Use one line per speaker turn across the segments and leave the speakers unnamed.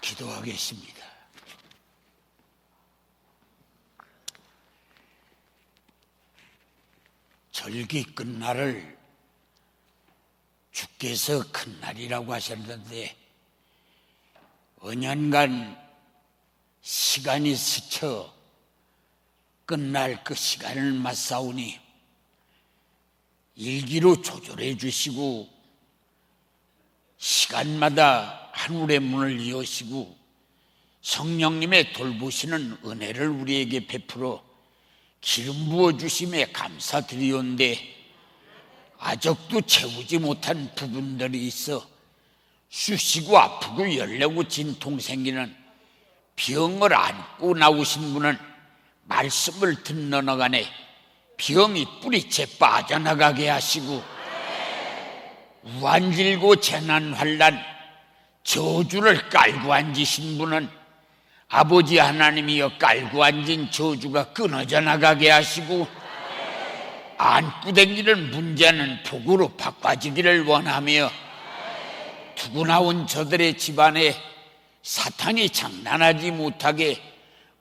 기도하겠습니다. 절기 끝날을 주께서 큰 날이라고 하셨는데 언연간 시간이 스쳐 끝날 그 시간을 맞사오니 일기로 조절해 주시고 시간마다 하늘의 문을 여시고 성령님의 돌보시는 은혜를 우리에게 베풀어 기름 부어주심에 감사드리온데 아직도 채우지 못한 부분들이 있어 쑤시고 아프고 열내고 진통 생기는 병을 안고 나오신 분은 말씀을 듣는 어간에 병이 뿌리채 빠져나가게 하시고 우한질고 재난환란 저주를 깔고 앉으신 분은 아버지 하나님이여 깔고 앉은 저주가 끊어져 나가게 하시고 안고 댕기는 문제는 복으로 바꿔지기를 원하며 두고 나온 저들의 집안에 사탄이 장난하지 못하게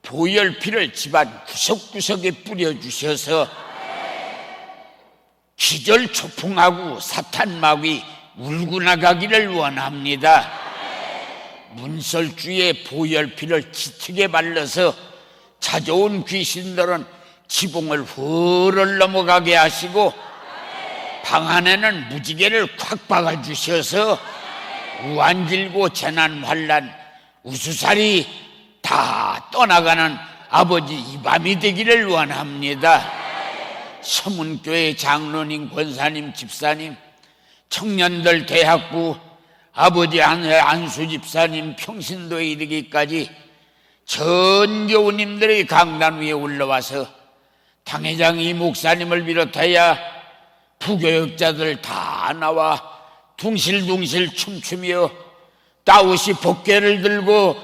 보혈피를 집안 구석구석에 뿌려주셔서 기절초풍하고 사탄마귀 울고 나가기를 원합니다. 문설주에 보혈피를 짙게 발라서 찾아온 귀신들은 지붕을 헐을 넘어가게 하시고 방 안에는 무지개를 콱 박아주셔서 우한질고 재난환란 우수살이 다 떠나가는 아버지 이 밤이 되기를 원합니다. 서문교회 장로님, 권사님, 집사님, 청년들 대학부 아버지 안수 집사님 평신도에 이르기까지 전 교우님들의 강단 위에 올라와서 당회장 이 목사님을 비롯하여 부교역자들 다 나와 둥실둥실 춤추며 다윗이 법궤를 들고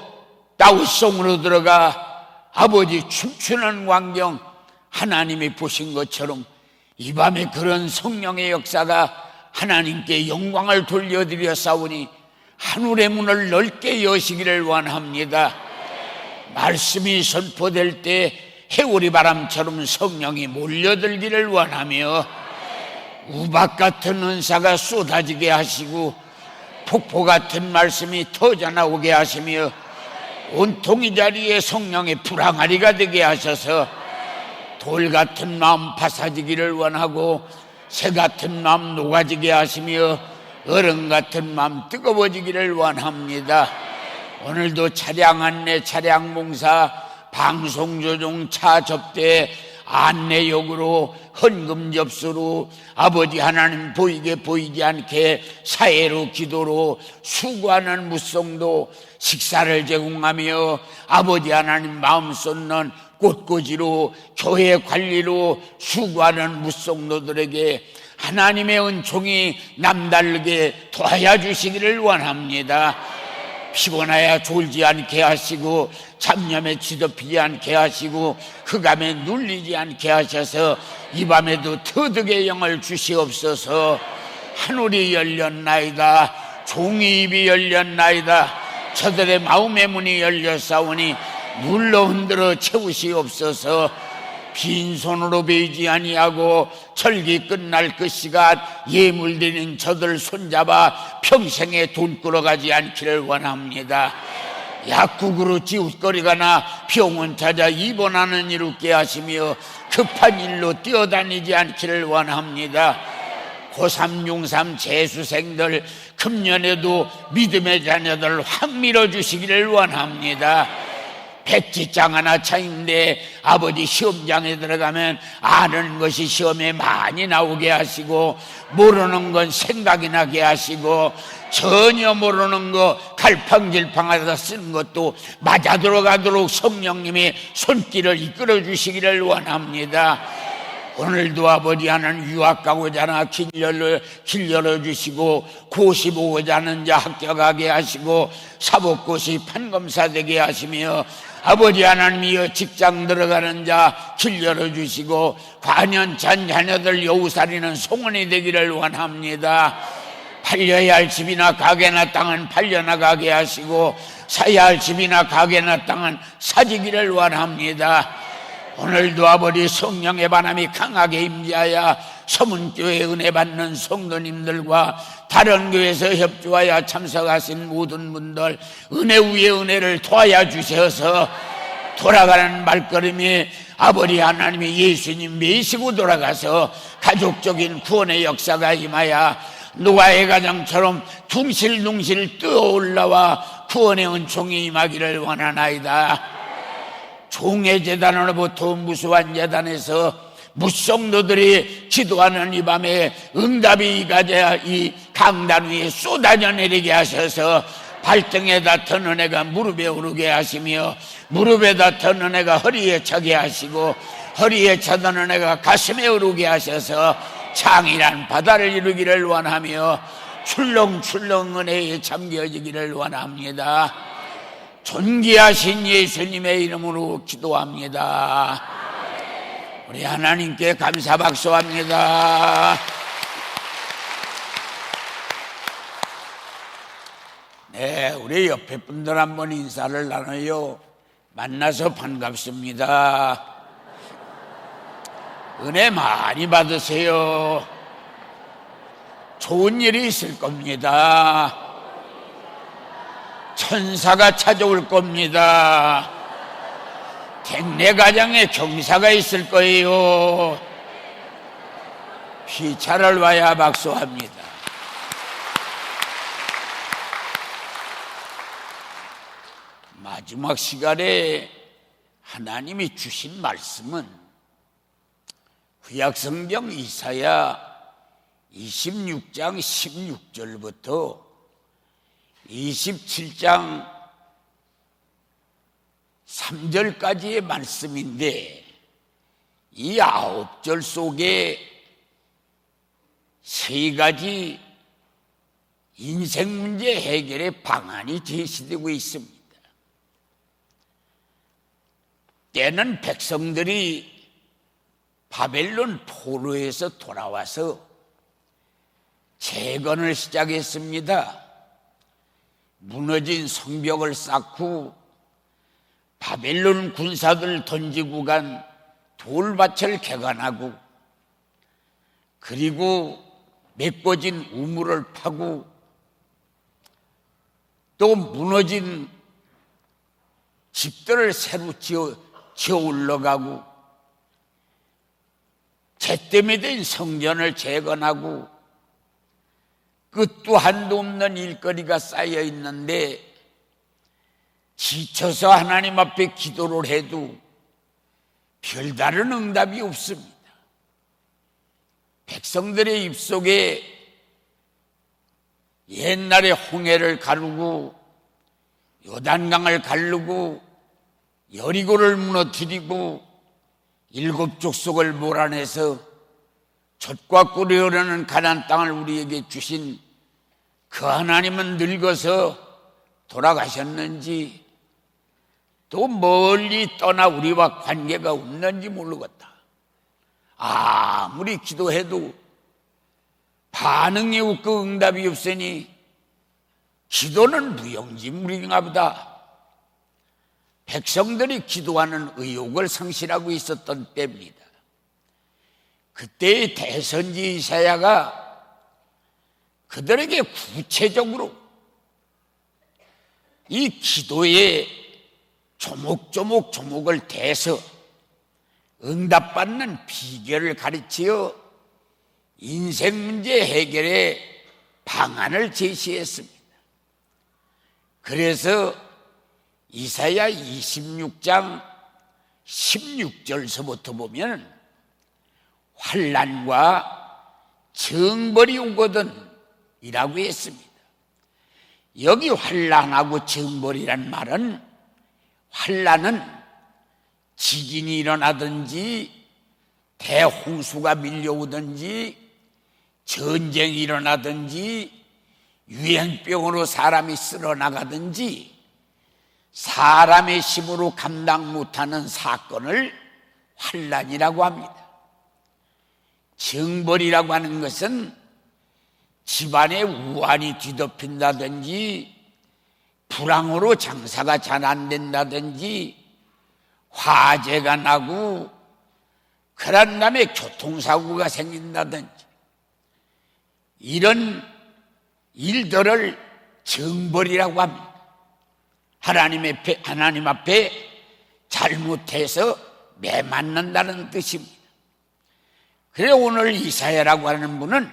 다윗성으로 들어가 아버지 춤추는 광경 하나님이 보신 것처럼 이 밤에 그런 성령의 역사가 하나님께 영광을 돌려드려 싸우니 하늘의 문을 넓게 여시기를 원합니다. 말씀이 선포될 때 해오리 바람처럼 성령이 몰려들기를 원하며 우박 같은 은사가 쏟아지게 하시고 폭포 같은 말씀이 터져나오게 하시며 온통 이 자리에 성령의 불항아리가 되게 하셔서 돌 같은 마음 파사지기를 원하고 새 같은 마음 녹아지게 하시며 얼음 같은 마음 뜨거워지기를 원합니다. 오늘도 차량 안내, 차량 봉사, 방송 조종, 차 접대, 안내역으로 헌금 접수로 아버지 하나님 보이게 보이지 않게 사회로 기도로 수고하는 무송도 식사를 제공하며 아버지 하나님 마음 쏟는 꽃꽂이로 교회 관리로 수고하는 무송도들에게 하나님의 은총이 남다르게 도와야 주시기를 원합니다. 피곤하여 졸지 않게 하시고 잡념에 지덮이지 않게 하시고 흑암에 눌리지 않게 하셔서 이 밤에도 터득의 영을 주시옵소서. 하늘이 열렸나이다. 종이 입이 열렸나이다. 저들의 마음의 문이 열렸사오니 눌러 흔들어 채우시옵소서. 빈손으로 베이지 아니하고 절기 끝날 그 시간 예물드린 저들 손잡아 평생에 돈 끌어가지 않기를 원합니다. 약국으로 지웃거리거나 병원 찾아 입원하는 일 없게 하시며 급한 일로 뛰어다니지 않기를 원합니다. 고3, 중3 재수생들 금년에도 믿음의 자녀들 확 밀어주시기를 원합니다. 백지장 하나 차인데 아버지 시험장에 들어가면 아는 것이 시험에 많이 나오게 하시고 모르는 건 생각이 나게 하시고 전혀 모르는 거 갈팡질팡하다 쓰는 것도 맞아 들어가도록 성령님이 손길을 이끌어 주시기를 원합니다. 오늘도 아버지 하나님 유학 가고자 하나 길 열어주시고 고시 보고자 하는 자 합격하게 하시고 사법고시 판검사 되게 하시며 아버지 하나님이여 직장 들어가는 자 길 열어주시고 관연찬 자녀들 여우살이는 송원이 되기를 원합니다. 팔려야 할 집이나 가게나 땅은 팔려나가게 하시고 사야 할 집이나 가게나 땅은 사지기를 원합니다. 오늘도 아버지 성령의 바람이 강하게 임재하여 서문교회 은혜 받는 성도님들과 다른 교회에서 협조하여 참석하신 모든 분들 은혜 위에 은혜를 더하여 주셔서 돌아가는 발걸음이 아버지 하나님이 예수님 메시고 돌아가서 가족적인 구원의 역사가 임하여 노아의 가정처럼 둥실둥실 떠올라와 구원의 은총이 임하기를 원하나이다. 종의 재단으로부터 무수한 재단에서 무성도들이 기도하는 이 밤에 응답이 가자 이 강단 위에 쏟아져 내리게 하셔서 발등에 닿던 은혜가 무릎에 오르게 하시며 무릎에 닿던 은혜가 허리에 차게 하시고 허리에 차던 은혜가 가슴에 오르게 하셔서 창이란 바다를 이루기를 원하며 출렁출렁 은혜에 잠겨지기를 원합니다. 존귀하신 예수님의 이름으로 기도합니다. 우리 하나님께 감사 박수합니다. 네, 우리 옆에 분들 한번 인사를 나눠요. 만나서 반갑습니다. 은혜 많이 받으세요. 좋은 일이 있을 겁니다. 천사가 찾아올 겁니다. 객내 가정에 경사가 있을 거예요. 피차를 와야 박수합니다. 마지막 시간에 하나님이 주신 말씀은 구약성경 이사야 26장 16절부터 27장 3절까지의 말씀인데 이 9절 속에 세 가지 인생 문제 해결의 방안이 제시되고 있습니다. 때는 백성들이 바벨론 포로에서 돌아와서 재건을 시작했습니다. 무너진 성벽을 쌓고 바벨론 군사들 던지고 간 돌밭을 개간하고 그리고 메꿔진 우물을 파고 또 무너진 집들을 새로 지어 올라가고 잿더미 된 성전을 재건하고 끝도 한도 없는 일거리가 쌓여 있는데 지쳐서 하나님 앞에 기도를 해도 별다른 응답이 없습니다. 백성들의 입속에 옛날에 홍해를 가르고 요단강을 가르고 여리고를 무너뜨리고 일곱 족속을 몰아내서 젖과 꿀이 흐르는 가나안 땅을 우리에게 주신 그 하나님은 늙어서 돌아가셨는지 또 멀리 떠나 우리와 관계가 없는지 모르겠다. 아무리 기도해도 반응이 없고 응답이 없으니 기도는 무용지물인가 보다. 백성들이 기도하는 의욕을 상실하고 있었던 때입니다. 그때의 대선지 이사야가 그들에게 구체적으로 이 기도의 조목을 대서 응답받는 비결을 가르치어 인생 문제 해결의 방안을 제시했습니다. 그래서 이사야 26장 16절서부터 보면 환난과 정벌이 오거든 이라고 했습니다. 여기 환난하고 정벌이란 말은 환난은 지진이 일어나든지 대홍수가 밀려오든지 전쟁이 일어나든지 유행병으로 사람이 쓸어나가든지 사람의 힘으로 감당 못하는 사건을 환난이라고 합니다. 정벌이라고 하는 것은 집안에 우환이 뒤덮인다든지 불황으로 장사가 잘 안 된다든지 화재가 나고 그런 다음에 교통사고가 생긴다든지 이런 일들을 정벌이라고 합니다. 하나님 앞에 잘못해서 매맞는다는 뜻입니다. 그래 오늘 이사야라고 하는 분은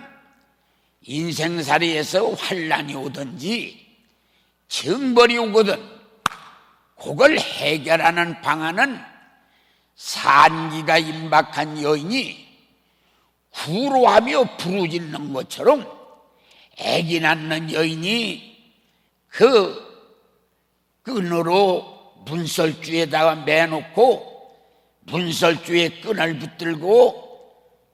인생살이에서 환난이 오든지 정벌이 오거든 그걸 해결하는 방안은 산기가 임박한 여인이 구로하며 부르짖는 것처럼 애기 낳는 여인이 그 끈으로 문설주에다가 매놓고 문설주에 끈을 붙들고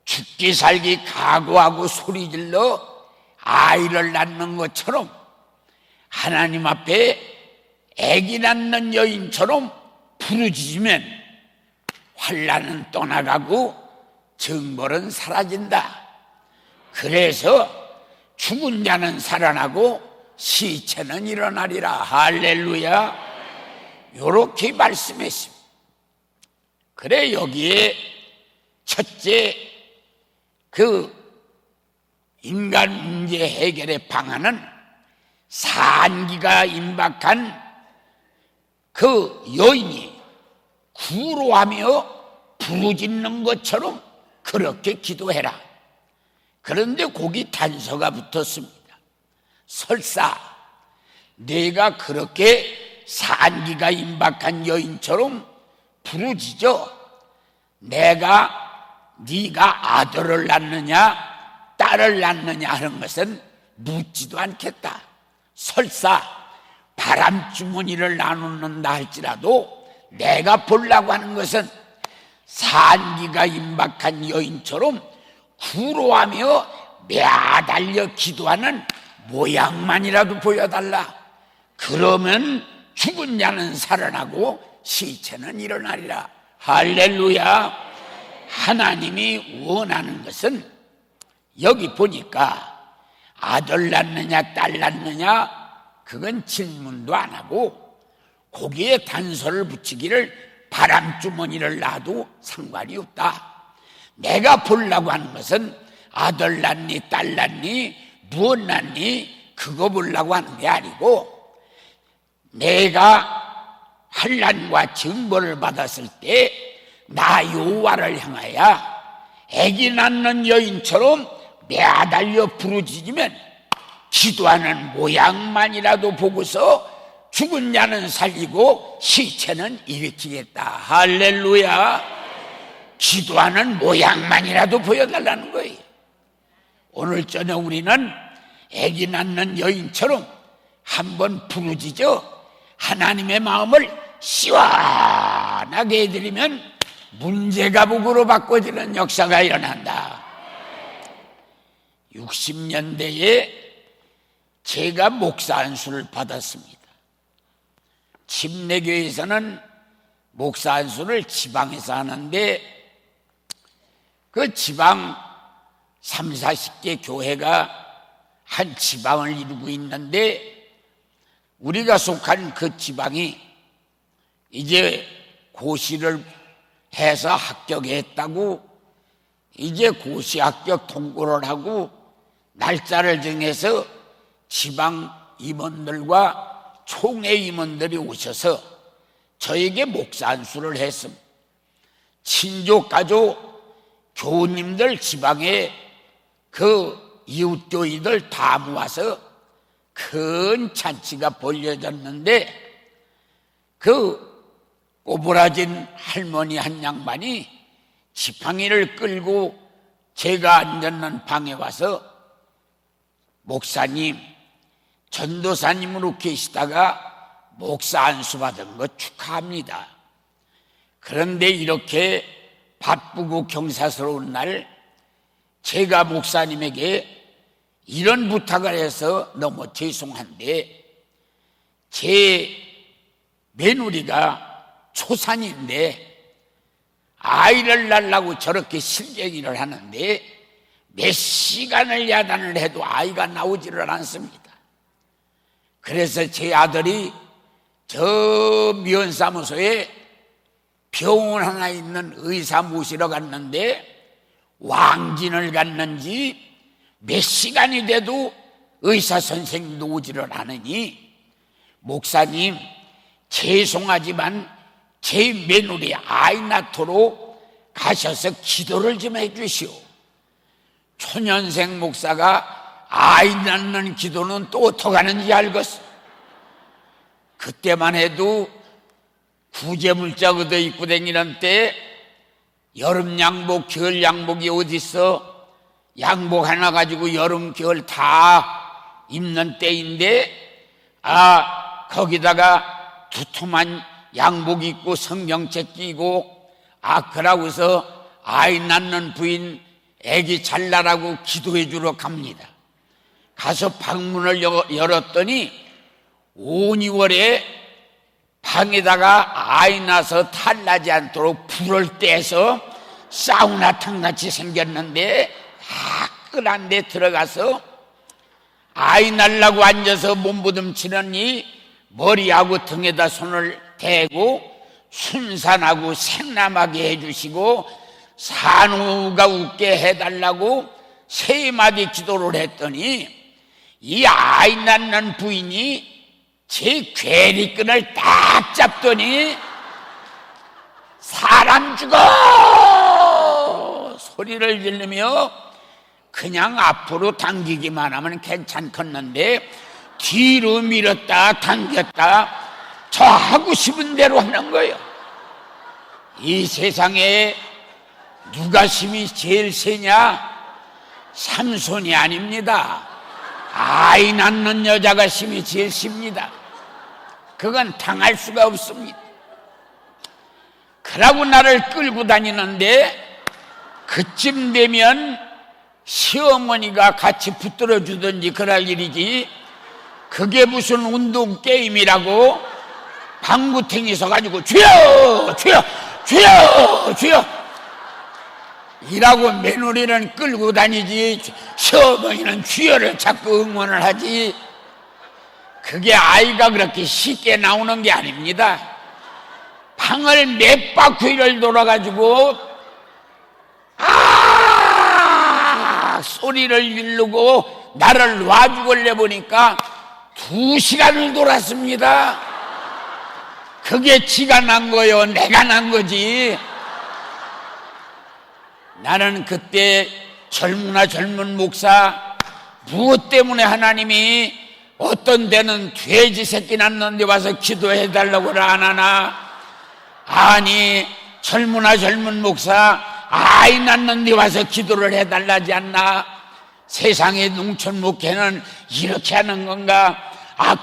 죽기 살기 각오하고 소리질러 아이를 낳는 것처럼 하나님 앞에 애기 낳는 여인처럼 부르짖으면 환난은 떠나가고 정벌은 사라진다. 그래서 죽은 자는 살아나고 시체는 일어나리라. 할렐루야. 요렇게 말씀했습니다. 그래 여기에 첫째 그 인간 문제 해결의 방안은 산기가 임박한 그 여인이 구로하며 부르짖는 것처럼 그렇게 기도해라. 그런데 거기 단서가 붙었습니다. 설사 내가 그렇게 산기가 임박한 여인처럼 부르짖어 네가 아들을 낳느냐 딸을 낳느냐 하는 것은 묻지도 않겠다. 설사 바람주머니를 나누는다 할지라도 내가 보려고 하는 것은 산기가 임박한 여인처럼 구로하며 매달려 기도하는 모양만이라도 보여달라. 그러면 죽은 자는 살아나고 시체는 일어나리라. 할렐루야. 하나님이 원하는 것은 여기 보니까 아들 낳느냐 딸 낳느냐 그건 질문도 안 하고 거기에 단서를 붙이기를 바람주머니를 놔도 상관이 없다. 내가 보려고 하는 것은 아들 낳니 딸 낳니 무엇 낳니 그거 보려고 하는 게 아니고 내가 환난과 징벌을 받았을 때 나 여호와를 향하여 애기 낳는 여인처럼 매달려 부르짖으면 기도하는 모양만이라도 보고서 죽은 자는 살리고 시체는 일으키겠다. 할렐루야. 기도하는 모양만이라도 보여달라는 거예요. 오늘 저녁 우리는 애기 낳는 여인처럼 한번 부르짖어 하나님의 마음을 시원하게 해드리면 문제가복으로 바꿔지는 역사가 일어난다. 60년대에 제가 목사 안수를 받았습니다. 침례교회에서는 목사 안수를 지방에서 하는데 그 지방 3, 40개 교회가 한 지방을 이루고 있는데 우리가 속한 그 지방이 이제 고시를 해서 합격했다고 이제 고시 합격 통보를 하고 날짜를 정해서 지방 임원들과 총회 임원들이 오셔서 저에게 목사 안수를 했습니다. 친족, 가족, 교우님들 지방에 그 이웃교인들 다 모아서 큰 잔치가 벌려졌는데 그 꼬부라진 할머니 한 양반이 지팡이를 끌고 제가 앉았는 방에 와서 목사님, 전도사님으로 계시다가 목사 안수 받은 거 축하합니다. 그런데 이렇게 바쁘고 경사스러운 날 제가 목사님에게 이런 부탁을 해서 너무 죄송한데 제 며느리가 초산인데 아이를 낳으려고 저렇게 실갱이를 하는데 몇 시간을 야단을 해도 아이가 나오지를 않습니다. 그래서 제 아들이 저 미원사무소에 병원 하나 있는 의사 모시러 갔는데 왕진을 갔는지 몇 시간이 돼도 의사 선생님도 오지를 않으니, 목사님 죄송하지만 제 며느리 아이 낳도록 가셔서 기도를 좀 해주시오. 초년생 목사가 아이 낳는 기도는 또 어떡하는지 알겠어. 그때만 해도 구제물자 얻어 입고 다니는 때 여름 양복, 겨울 양복이 어딨어? 양복 하나 가지고 여름, 겨울 다 입는 때인데, 거기다가 두툼한 양복 입고 성경책 끼고, 그러고서 아이 낳는 부인 애기 잘 나라고 기도해 주러 갑니다. 가서 방문을 열었더니 5, 6월에 방에다가 아이 낳아서 탈나지 않도록 불을 떼서 사우나탕 같이 생겼는데 화끈한 데 들어가서 아이 낳으려고 앉아서 몸부림치느니 머리하고 등에다 손을 대고 순산하고 생남하게 해주시고 산후가 웃게 해달라고 3마디 기도를 했더니 이 아이 낳는 부인이 제 괴리끈을 딱 잡더니 사람 죽어 소리를 지르며 그냥 앞으로 당기기만 하면 괜찮겠는데 뒤로 밀었다 당겼다 저 하고 싶은 대로 하는 거예요. 이 세상에 누가 힘이 제일 세냐? 삼손이 아닙니다. 아이 낳는 여자가 힘이 제일 셉니다. 그건 당할 수가 없습니다. 그러고 나를 끌고 다니는데 그쯤 되면 시어머니가 같이 붙들어 주든지 그럴 일이지, 그게 무슨 운동 게임이라고 방구탱이 서가지고 주여 주여 주여 주여 이라고 며느리는 끌고 다니지 시어머니는 주여를 자꾸 응원을 하지. 그게 아이가 그렇게 쉽게 나오는 게 아닙니다. 방을 몇 바퀴를 돌아가지고 소리를 지르고 나를 놔주걸래 보니까 2시간을 돌았습니다. 그게 지가 난 거요, 내가 난 거지. 나는 그때 젊은 목사, 무엇 때문에 하나님이 어떤 데는 돼지 새끼 낳는데 와서 기도해달라고 안 하나? 아니 젊은 목사 아이 낳는데 와서 기도를 해달라지 않나? 세상의 농촌 목회는 이렇게 하는 건가?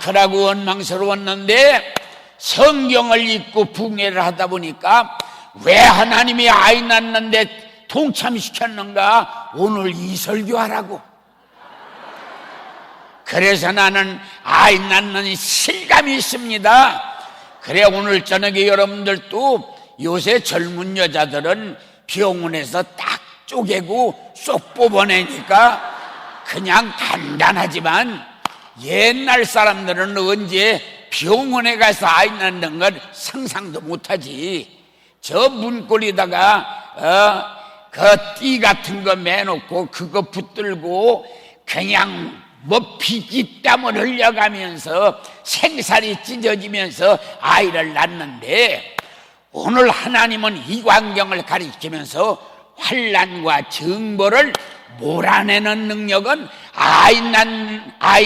그러고 원망스러웠는데 성경을 읽고 붕해를 하다 보니까 왜 하나님이 아이 낳는데 동참시켰는가? 오늘 이 설교하라고. 그래서 나는 아이 낳는 실감이 있습니다. 그래 오늘 저녁에 여러분들도 요새 젊은 여자들은 병원에서 딱 쪼개고 쏙 뽑아내니까 그냥 간단하지만 옛날 사람들은 언제 병원에 가서 아이 낳는 걸 상상도 못하지. 저 문고리다가 그 띠 같은 거 매놓고 그거 붙들고 그냥 피땀을 흘려가면서 생살이 찢어지면서 아이를 낳는데, 오늘 하나님은 이 광경을 가리키면서 환난과 정보를 몰아내는 능력은 아이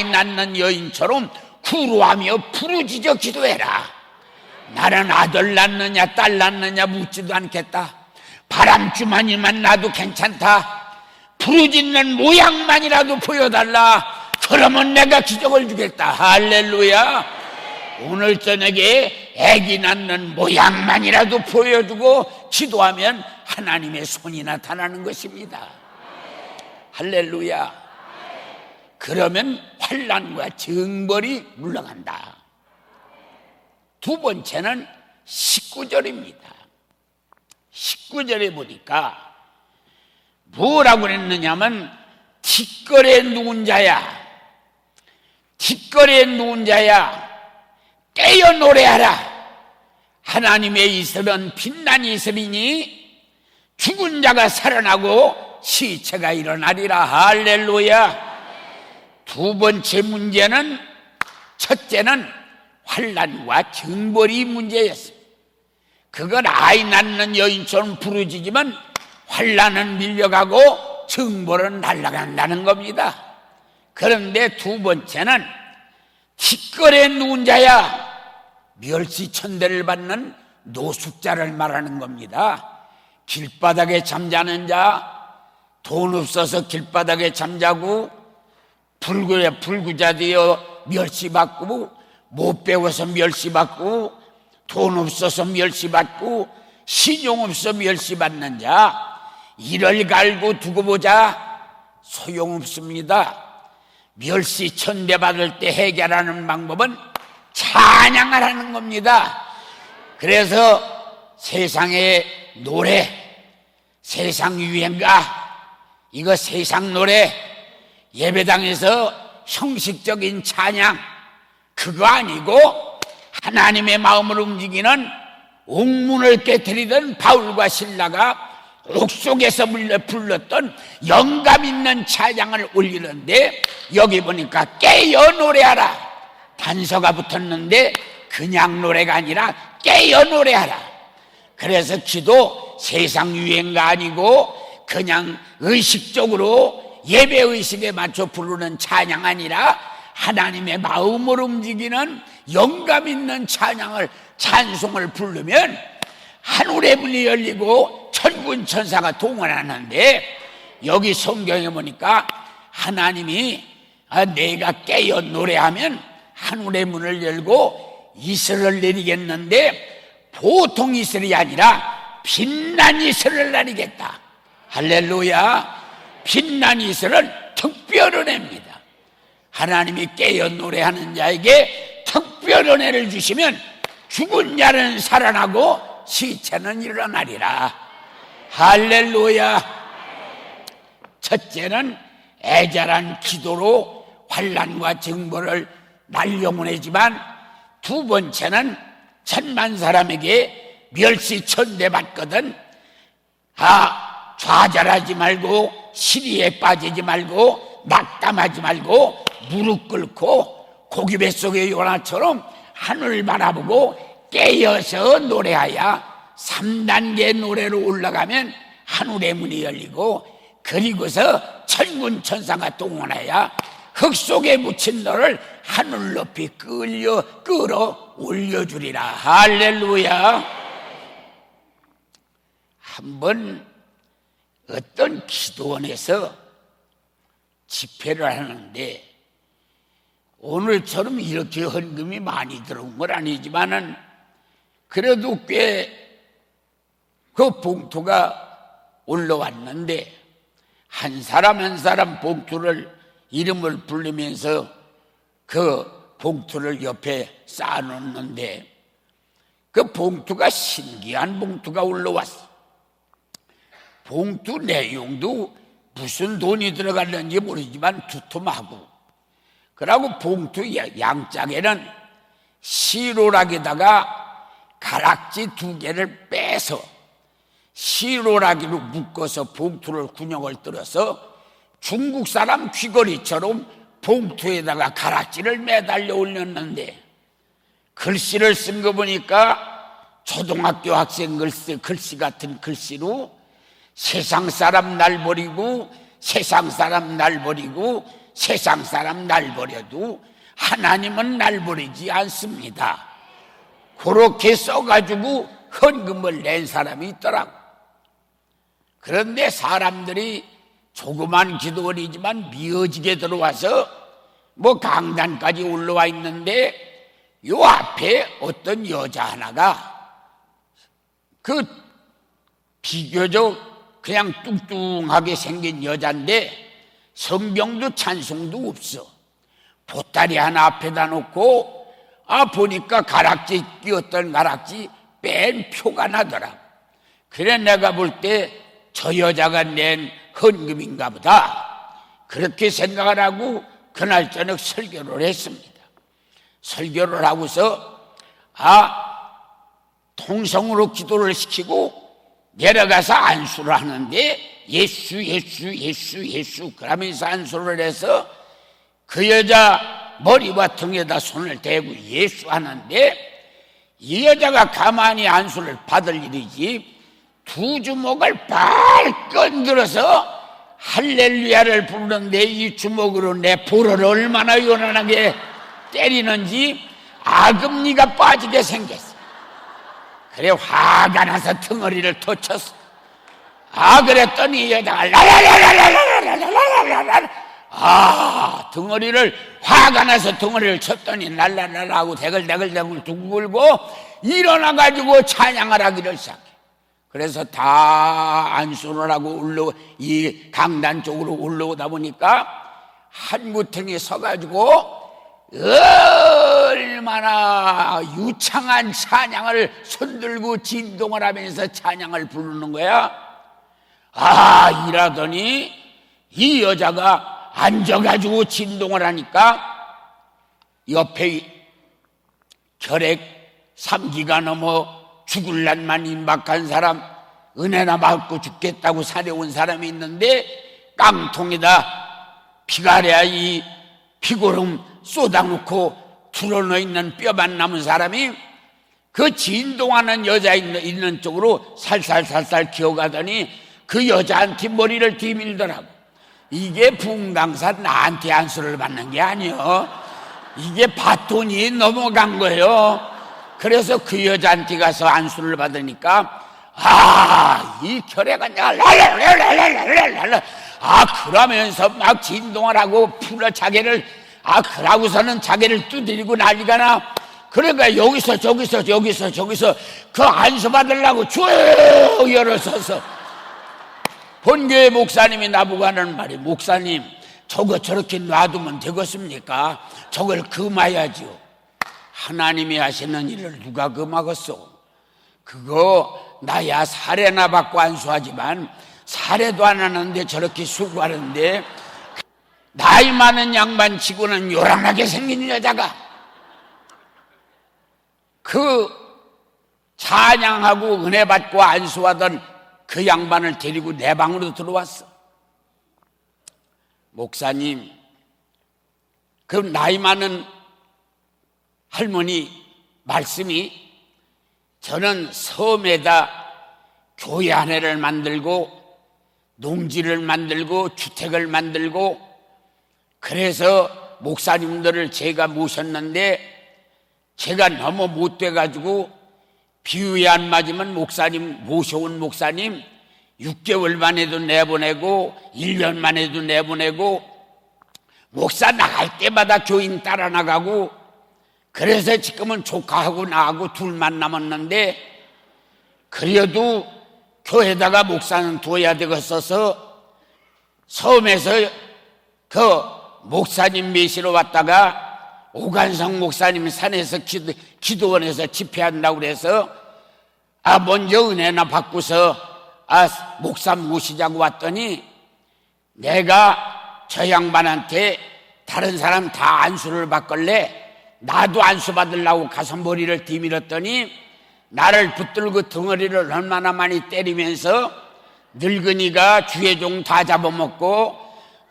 낳는 여인처럼 구루하며 부르짖어 기도해라. 나는 아들 낳느냐 딸 낳느냐 묻지도 않겠다. 바람주머니만 놔도 괜찮다. 부르짖는 모양만이라도 보여달라. 그러면 내가 기적을 주겠다. 할렐루야. 오늘 저녁에 아기 낳는 모양만이라도 보여주고 기도하면 하나님의 손이 나타나는 것입니다. 할렐루야. 그러면 환난과 정벌이 물러간다. 두 번째는 19절입니다 19절에 보니까 뭐라고 그랬느냐면 뒷거리에 누운 자야, 뒷거리에 누운 자야, 깨어 노래하라. 하나님의 이슬은 빛난 이슬이니 죽은 자가 살아나고 시체가 일어나리라. 할렐루야. 두 번째 문제는, 첫째는 환난과 징벌이 문제였습니다. 그건 아이 낳는 여인처럼 부르짖으면 환난은 밀려가고 징벌은 날아간다는 겁니다. 그런데 두 번째는 뒷거리에 누운 자야, 멸시천대를 받는 노숙자를 말하는 겁니다. 길바닥에 잠자는 자, 돈 없어서 길바닥에 잠자고 불구자 되어 멸시받고, 못 배워서 멸시받고, 돈 없어서 멸시받고, 신용 없어 멸시받는 자, 이를 갈고 두고 보자 소용없습니다. 멸시천대 받을 때 해결하는 방법은 찬양을 하는 겁니다. 그래서 세상의 노래, 세상 유행가, 이거 세상 노래, 예배당에서 형식적인 찬양, 그거 아니고 하나님의 마음을 움직이는 옥문을 깨트리던 바울과 신라가 옥속에서 불렀던 영감 있는 찬양을 올리는데, 여기 보니까 깨어 노래하라 단서가 붙었는데 그냥 노래가 아니라 깨어 노래하라. 그래서 기도 세상 유행가 아니고 그냥 의식적으로 예배의식에 맞춰 부르는 찬양 아니라 하나님의 마음을 움직이는 영감 있는 찬양을, 찬송을 부르면 하늘의 문이 열리고 천군 천사가 동원하는데, 여기 성경에 보니까 하나님이 내가 깨어 노래하면 하늘의 문을 열고 이슬을 내리겠는데 보통 이슬이 아니라 빛난 이슬을 내리겠다. 할렐루야. 빛난 이슬은 특별 은혜입니다. 하나님이 깨어 노래하는 자에게 특별 은혜를 주시면 죽은 자는 살아나고 시체는 일어나리라. 할렐루야. 첫째는 애절한 기도로 환난과 징벌을 날려보내지만, 두 번째는 천만 사람에게 멸시천대받거든 좌절하지 말고 시리에 빠지지 말고 낙담하지 말고 무릎 꿇고 고기 뱃속의 요나처럼 하늘을 바라보고 깨어서 노래하야 3단계 노래로 올라가면 하늘의 문이 열리고, 그리고서 천군 천사가 동원하여 흙 속에 묻힌 너를 하늘 높이 끌어 올려주리라. 할렐루야. 한번 어떤 기도원에서 집회를 하는데, 오늘처럼 이렇게 헌금이 많이 들어온 건 아니지만은 그래도 꽤 그 봉투가 올라왔는데, 한 사람 한 사람 봉투를 이름을 부르면서 그 봉투를 옆에 쌓아놓는데, 그 봉투가 신기한 봉투가 올라왔어. 봉투 내용도 무슨 돈이 들어갔는지 모르지만 두툼하고, 그리고 봉투 양짝에는 시로락에다가 가락지 2개를 빼서 시로락으로 묶어서 봉투를 군형을 뚫어서 중국 사람 귀걸이처럼 봉투에다가 가락지를 매달려 올렸는데, 글씨를 쓴 거 보니까 초등학교 학생 글씨 같은 글씨로 세상 사람 날 버리고 세상 사람 날 버리고 세상 사람 날 버려도 하나님은 날 버리지 않습니다. 그렇게 써가지고 헌금을 낸 사람이 있더라고. 그런데 사람들이 조그만 기도원이지만 미어지게 들어와서 뭐 강단까지 올라와 있는데, 요 앞에 어떤 여자 하나가 그 비교적 그냥 뚱뚱하게 생긴 여잔데 성경도 찬송도 없어. 보따리 하나 앞에다 놓고 보니까 가락지 끼었던 가락지 뺀 표가 나더라. 그래 내가 볼 때 저 여자가 낸 헌금인가 보다. 그렇게 생각을 하고 그날 저녁 설교를 했습니다. 설교를 하고서 통성으로 기도를 시키고 내려가서 안수를 하는데 예수 예수 예수 예수 그러면서 안수를 해서 그 여자 머리와 등에다 손을 대고 예수 하는데 이 여자가 가만히 안수를 받을 일이지 두 주먹을 발끈 들어서 할렐루야를 부르는데 이 주먹으로 내 볼을 얼마나 요란하게 때리는지 아금니가 빠지게 생겼어. 그래 화가 나서 덩어리를 터쳤어. 그랬더니 이 여자가 랄랄랄랄랄랄랄랄랄랄랄 덩어리를 화가 나서 덩어리를 쳤더니 랄랄랄 하고 대글대글대글 둥글고 일어나가지고 찬양을 하기를 시작해. 그래서 다 안수를 하고 이 강단 쪽으로 올라오다 보니까 한 구탱이 서가지고 얼마나 유창한 찬양을 손들고 진동을 하면서 찬양을 부르는 거야. 이러더니 이 여자가 앉아가지고 진동을 하니까 옆에 결핵 3기가 넘어 죽을 난만 임박한 사람, 은혜나 받고 죽겠다고 사려온 사람이 있는데 깡통에다 피가랴 이 피고름 쏟아놓고 둘러놓여 있는 뼈만 남은 사람이 그 진동하는 여자 있는 쪽으로 살살살살 기어가더니 그 여자한테 머리를 뒤밀더라고. 이게 부흥강사 나한테 안수를 받는 게 아니요, 이게 바톤이 넘어간 거예요. 그래서 그 여자한테 가서 안수를 받으니까 이 결핵 내가 랄랄랄랄랄랄랄 그러면서 막 진동을 하고 풀어 자기를 그러고서는 자기를 두드리고 난리가 나. 그러니까 여기서 저기서 그 안수 받으려고 쭉 일어서서 본교회 목사님이 나보고 하는 말이, 목사님 저거 저렇게 놔두면 되겠습니까? 저걸 금해야지요. 하나님이 하시는 일을 누가 금하겠소? 그거 나야 사례나 받고 안수하지만 사례도 안 하는데 저렇게 수고하는데, 나이 많은 양반 치고는 요란하게 생긴 여자가 그 찬양하고 은혜 받고 안수하던 그 양반을 데리고 내 방으로 들어왔어. 목사님, 그 나이 많은 할머니 말씀이, 저는 섬에다 교회 하나를 만들고 농지를 만들고 주택을 만들고 그래서 목사님들을 제가 모셨는데 제가 너무 못돼 가지고 비유에 안 맞으면 목사님 모셔온 목사님 6개월 만에도 내보내고 1년 만에도 내보내고 목사 나갈 때마다 교인 따라 나가고, 그래서 지금은 조카하고 나하고 둘만 남았는데 그래도 교회에다가 목사는 둬야 되겠어서 섬에서 그 목사님 메시러 왔다가 오간성 목사님 산에서 기도원에서 집회한다고 그래서 먼저 은혜나 받고서 목사 모시자고 왔더니 내가 저 양반한테 다른 사람 다 안수를 받걸래 나도 안수 받으려고 가서 머리를 뒤밀었더니 나를 붙들고 덩어리를 얼마나 많이 때리면서 늙은이가 주의 종 다 잡아먹고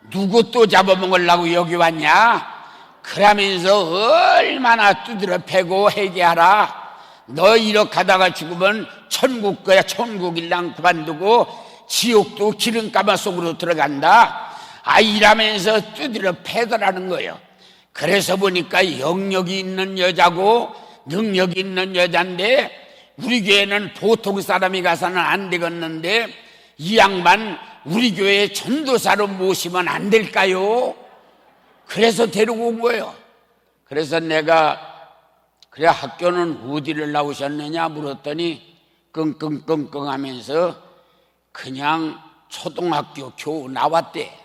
누구 또 잡아먹으려고 여기 왔냐 그러면서 얼마나 두드려 패고 회개하라, 너 이렇게 하다가 죽으면 천국 거야, 천국일랑 그만두고 지옥도 기름가마 속으로 들어간다 이러면서 두드려 패더라는 거예요. 그래서 보니까 영역이 있는 여자고 능력이 있는 여잔데 우리 교회는 보통 사람이 가서는 안 되겠는데 이 양반 우리 교회에 전도사로 모시면 안 될까요? 그래서 데리고 온 거예요. 그래서 내가 그래 학교는 어디를 나오셨느냐 물었더니 끙끙끙끙 하면서 그냥 초등학교 교우 나왔대.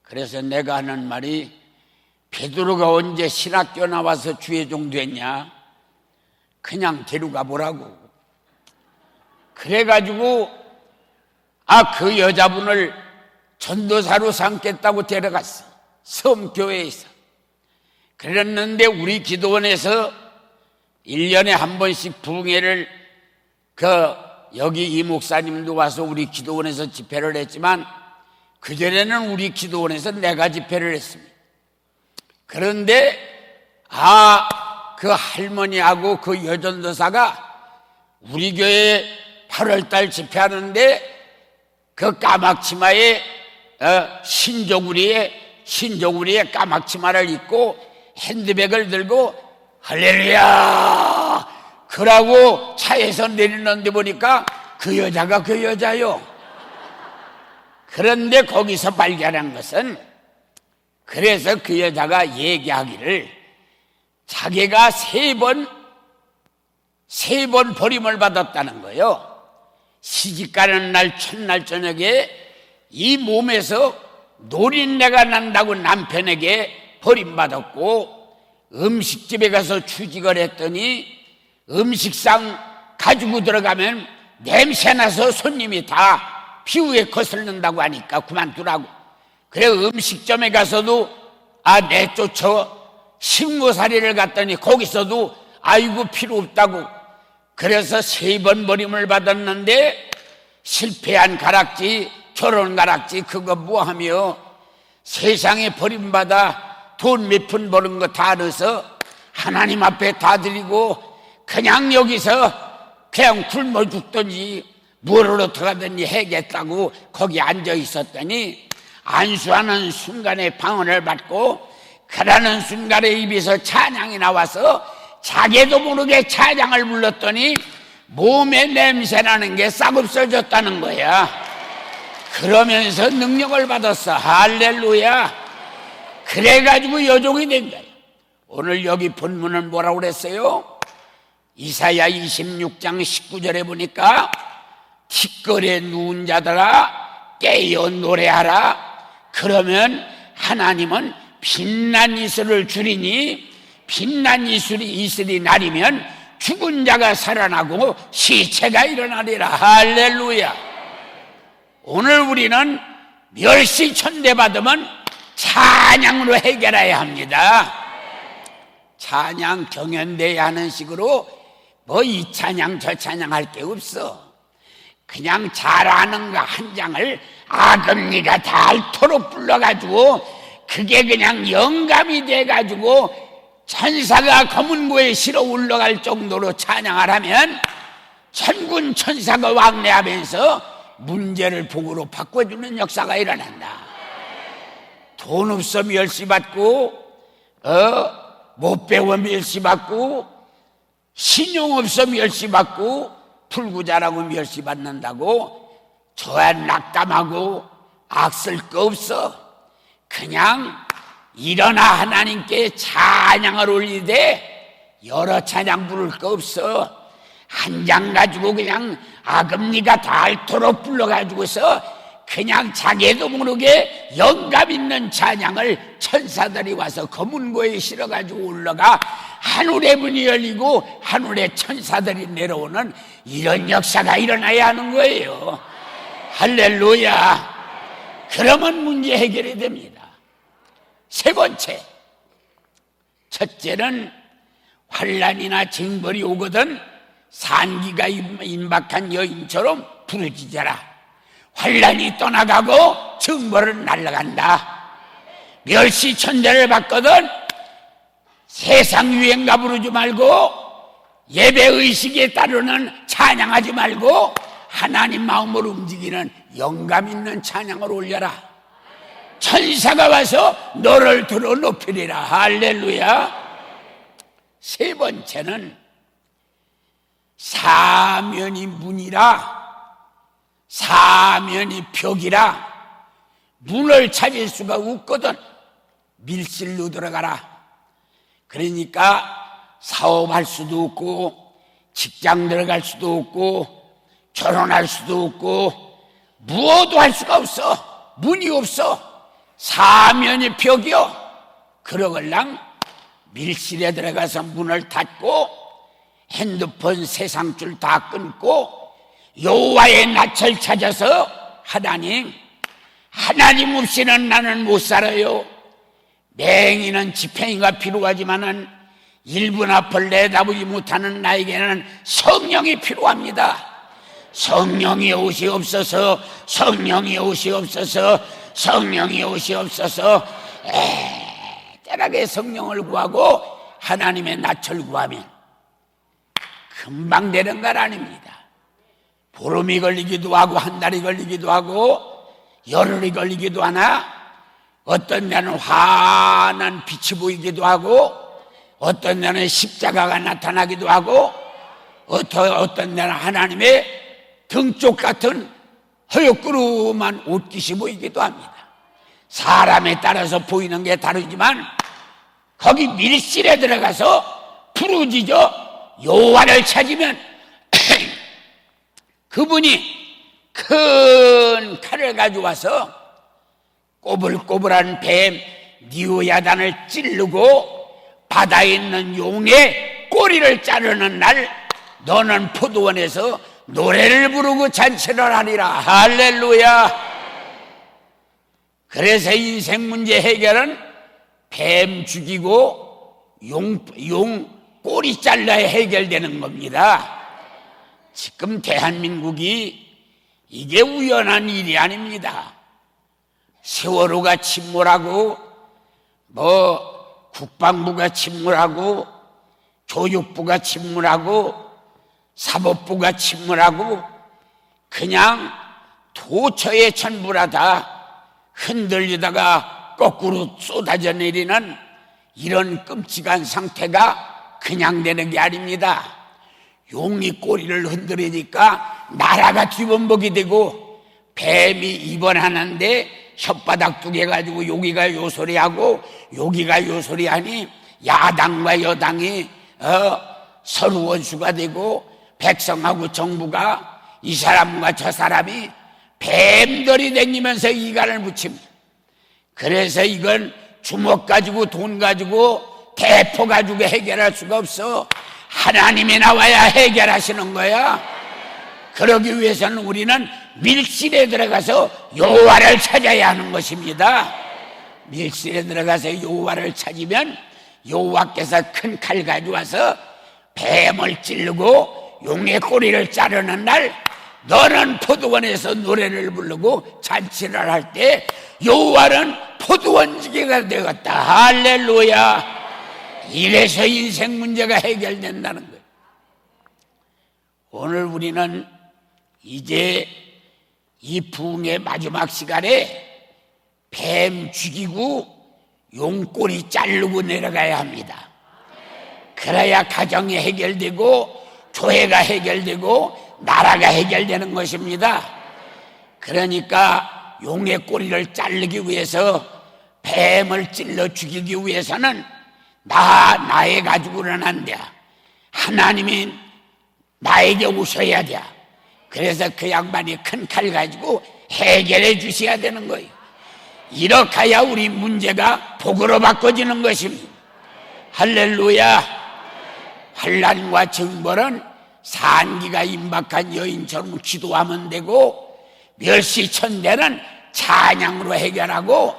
그래서 내가 하는 말이, 베드로가 언제 신학교 나와서 주의 종 됐냐? 그냥 데려가 보라고. 그래가지고 그 여자분을 전도사로 삼겠다고 데려갔어. 섬교회에서. 그랬는데 우리 기도원에서 1년에 한 번씩 부흥회를 여기 이 목사님도 와서 우리 기도원에서 집회를 했지만 그전에는 우리 기도원에서 내가 집회를 했습니다. 그런데 그 할머니하고 그 여전도사가 우리 교회 8월달 집회하는데 그 까막치마에 신조구리에 까막치마를 입고 핸드백을 들고 할렐루야 그러고 차에서 내리는데 보니까 그 여자가 그 여자요. 그런데 거기서 발견한 것은, 그래서 그 여자가 얘기하기를 자기가 세 번 버림을 받았다는 거예요. 시집가는 날 첫날 저녁에 이 몸에서 노린내가 난다고 남편에게 버림받았고, 음식집에 가서 취직을 했더니 음식상 가지고 들어가면 냄새나서 손님이 다 피부에 거슬린다고 하니까 그만두라고. 그래 음식점에 가서도 내쫓아 식모살이를 갔더니 거기서도 아이고 필요 없다고. 그래서 세 번 버림을 받았는데 실패한 가락지, 결혼 가락지 그거 뭐하며 세상에 버림받아 돈 몇 푼 버는 거 다 넣어서 하나님 앞에 다 드리고 그냥 여기서 그냥 굶어 죽든지 뭐를 어떻게 하든지 해겠다고 거기 앉아 있었더니 안수하는 순간에 방언을 받고 그러는 순간에 입에서 찬양이 나와서 자기도 모르게 찬양을 불렀더니 몸에 냄새나는 게 싹 없어졌다는 거야. 그러면서 능력을 받았어. 할렐루야. 그래가지고 여종이 된 거야. 오늘 여기 본문은 뭐라고 그랬어요? 이사야 26장 19절에 보니까 티끌에 누운 자들아 깨어 노래하라. 그러면 하나님은 빛난 이슬을 주리니 빛난 이슬이 나리면 죽은 자가 살아나고 시체가 일어나리라. 할렐루야. 오늘 우리는 멸시 천대 받으면 찬양으로 해결해야 합니다. 찬양 경연대회 하는 식으로 뭐 이 찬양 저 찬양 할 게 없어. 그냥 잘하는 거 한 장을 아금니가 닳도록 불러가지고 그게 그냥 영감이 돼가지고 천사가 검은고에 실어 올라갈 정도로 찬양을 하면 천군 천사가 왕래하면서 문제를 복으로 바꿔주는 역사가 일어난다. 돈 없어 멸시받고 못 배워 멸시받고 신용 없어 멸시받고 불구자라고 멸시받는다고 저한 낙담하고 악쓸 거 없어. 그냥 일어나 하나님께 찬양을 올리되 여러 찬양 부를 거 없어. 한 장 가지고 그냥 아금니가 닳도록 불러가지고서 그냥 자기도 모르게 영감 있는 찬양을 천사들이 와서 검은고에 실어가지고 올라가 하늘의 문이 열리고 하늘의 천사들이 내려오는 이런 역사가 일어나야 하는 거예요. 할렐루야. 그러면 문제 해결이 됩니다. 세 번째, 첫째는 환난이나 징벌이 오거든 산기가 임박한 여인처럼 부르짖어라. 환난이 떠나가고 징벌은 날아간다. 멸시 천대를 받거든 세상 유행가 부르지 말고 예배의식에 따르는 찬양하지 말고 하나님 마음으로 움직이는 영감 있는 찬양을 올려라. 천사가 와서 너를 들어 높이리라. 할렐루야. 세 번째는 사면이 문이라 사면이 벽이라 문을 찾을 수가 없거든. 밀실로 들어가라. 그러니까 사업할 수도 없고 직장 들어갈 수도 없고 결혼할 수도 없고 무엇도 할 수가 없어. 문이 없어. 사면이 벽이요. 그러걸랑 밀실에 들어가서 문을 닫고 핸드폰 세상줄 다 끊고 여호와의 낯을 찾아서 하나님 하나님 없이는 나는 못 살아요. 맹인은 지팡이가 필요하지만은 1분 앞을 내다보지 못하는 나에게는 성령이 필요합니다. 성령이 오시옵소서, 성령이 오시옵소서, 성령이 오시옵소서. 애절하게 성령을 구하고 하나님의 낯을 구하면 금방 되는 건 아닙니다. 보름이 걸리기도 하고 한 달이 걸리기도 하고 열흘이 걸리기도 하나, 어떤 데는 환한 빛이 보이기도 하고 어떤 데는 십자가가 나타나기도 하고 어떤 데는 하나님의 등쪽 같은 허옇구름한 옷깃이 보이기도 합니다. 사람에 따라서 보이는 게 다르지만 거기 밀실에 들어가서 부르짖어 여호와를 찾으면 그분이 큰 칼을 가져와서 꼬불꼬불한 뱀 니오야단을 찌르고 바다에 있는 용의 꼬리를 자르는 날 너는 포도원에서 노래를 부르고 잔치를 하리라. 할렐루야. 그래서 인생 문제 해결은 뱀 죽이고 용 꼬리 잘라야 해결되는 겁니다. 지금 대한민국이 이게 우연한 일이 아닙니다. 세월호가 침몰하고 국방부가 침몰하고 교육부가 침몰하고 사법부가 침몰하고 그냥 도처에 전부라 다 흔들리다가 거꾸로 쏟아져 내리는 이런 끔찍한 상태가 그냥 되는 게 아닙니다. 용이 꼬리를 흔들으니까 나라가 뒤범벅이 되고 뱀이 입원하는데 혓바닥 두 개 가지고 여기가 요소리하고 여기가 요소리하니 야당과 여당이 서로 원수가 되고 백성하고 정부가 이 사람과 저 사람이 뱀들이 다니면서 이간을 붙입니다. 그래서 이건 주먹 가지고 돈 가지고 대포 가지고 해결할 수가 없어. 하나님이 나와야 해결하시는 거야. 그러기 위해서는 우리는 밀실에 들어가서 여호와를 찾아야 하는 것입니다. 밀실에 들어가서 여호와를 찾으면 여호와께서 큰 칼 가져와서 뱀을 찌르고 용의 꼬리를 자르는 날 너는 포도원에서 노래를 부르고 잔치를 할 때 여호와는 포도원지기가 되었다. 할렐루야. 이래서 인생 문제가 해결된다는 거예요. 오늘 우리는 이제 이 부흥의 마지막 시간에 뱀 죽이고 용꼬리 자르고 내려가야 합니다. 그래야 가정이 해결되고 교회가 해결되고 나라가 해결되는 것입니다. 그러니까 용의 꼬리를 자르기 위해서 뱀을 찔러 죽이기 위해서는 나의 가지고는 안 돼. 하나님이 나에게 오셔야 돼. 그래서 그 양반이 큰 칼 가지고 해결해 주셔야 되는 거예요. 이렇게 해야 우리 문제가 복으로 바꿔지는 것입니다. 할렐루야. 환난과 징벌은 산기가 임박한 여인처럼 기도하면 되고 멸시천대는 찬양으로 해결하고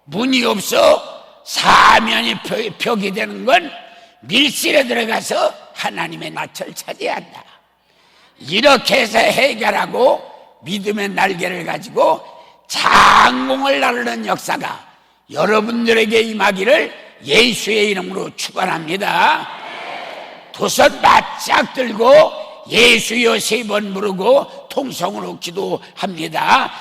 문이 없어 사면이 벽이 되는 건 밀실에 들어가서 하나님의 낯을 찾아야 한다. 이렇게 해서 해결하고 믿음의 날개를 가지고 장공을 나르는 역사가 여러분들에게 임하기를 예수의 이름으로 축원합니다. 두 손 바짝 들고 예수여 3번 부르고 통성으로 기도합니다.